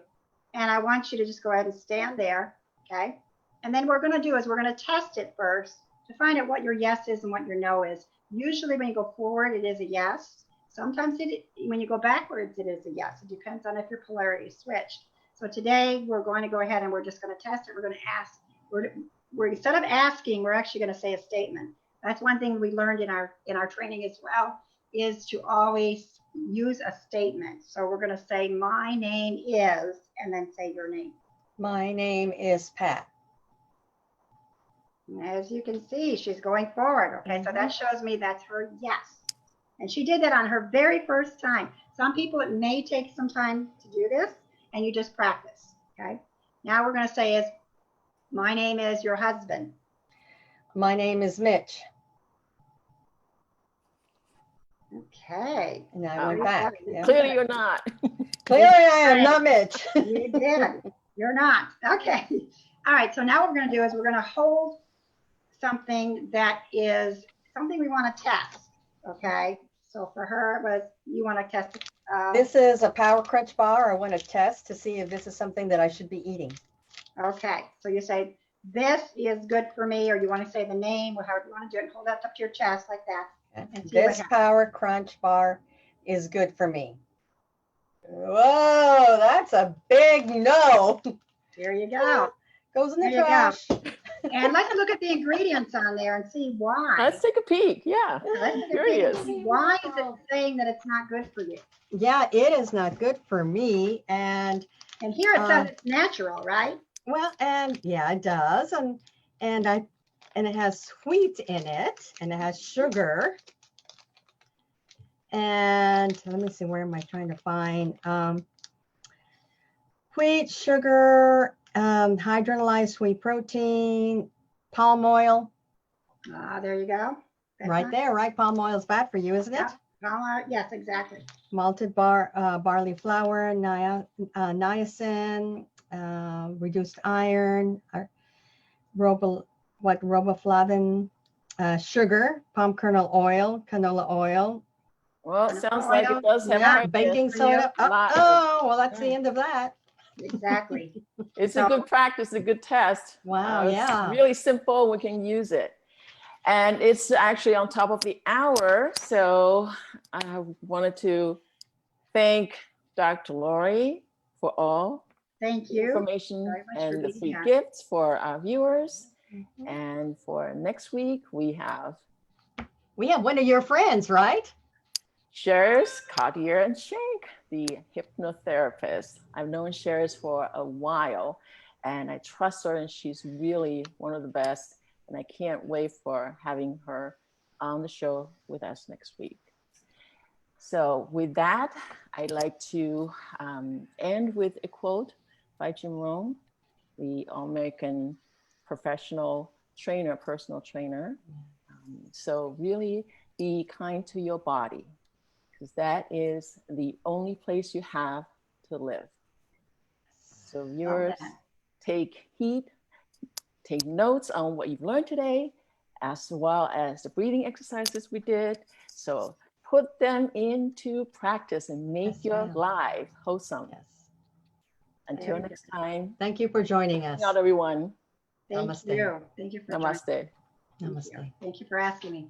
And I want you to just go ahead and stand there, okay? And then what we're going to do is we're going to test it first to find out what your yes is and what your no is. Usually when you go forward, it is a yes. Sometimes when you go backwards, it is a yes. It depends on if your polarity is switched. So today we're going to go ahead and we're just going to test it. We're going to ask. We're instead of asking, we're actually going to say a statement. That's one thing we learned in our training as well, is to always use a statement. So we're going to say, my name is, and then say your name. My name is Pat. As you can see, she's going forward. Okay, so that shows me that's her yes. And she did that on her very first time. Some people, it may take some time to do this, and you just practice. Okay, now we're going to say is, my name is your husband. My name is Mitch. Okay. And I went back. Yeah. Clearly you're not. Clearly I am not Mitch. You did. You're not. Okay. All right. So now what we're going to do is we're going to hold something that is something we want to test. Okay. So for her, it was, you want to test. This is a Power Crunch bar. I want to test to see if this is something that I should be eating. Okay. So you say, this is good for me, or you want to say the name, or however you want to do it. Hold that up to your chest like that. And This Power Crunch bar is good for me. Whoa, that's a big no. There you go. Goes in the There you trash. And let's look at the ingredients on there and see why. Let's take a peek. Yeah. Let's look at Curious. why is it saying that it's not good for you? Yeah, it is not good for me. And here it says it's natural, right? well, and yeah, it does. And it has sweet in it, and it has sugar. And let me see, where am I trying to find? Wheat, sugar, hydrolyzed wheat protein, palm oil. There you go. That's Right nice. there, right? Palm oil is bad for you, isn't it? Yeah. Palm oil, yes, exactly. Malted barley flour, niacin, reduced iron, riboflavin, sugar, palm kernel oil, canola oil. Well, it sounds like it does have Yeah, purpose. baking soda. Lot of- Oh, well, that's the end of that. Exactly. It's a good practice, a good test. Wow, yeah. It's really simple. We can use it. And it's actually on top of the hour. So I wanted to thank Dr. Lori for all Thank the you. information very much for and the being free here. gifts for our viewers. Mhm. And for next week, we have We have one of your friends, right? Sherris Cartier and Shank, the hypnotherapist. I've known Sherris for a while, and I trust her, and she's really one of the best. And I can't wait for having her on the show with us next week. So with that, I'd like to end with a quote by Jim Rohn, the All-American professional trainer, personal trainer. So really be kind to your body, because that is the only place you have to live. So viewers, take heed, take notes on what you've learned today, as well as the breathing exercises we did. So put them into practice and make Yes, your ma'am. life wholesome. Yes. Until next time, Thank you for joining us. not everyone. Thank Namaste. you. Thank you for joining. Namaste. Namaste. Thank you for asking me.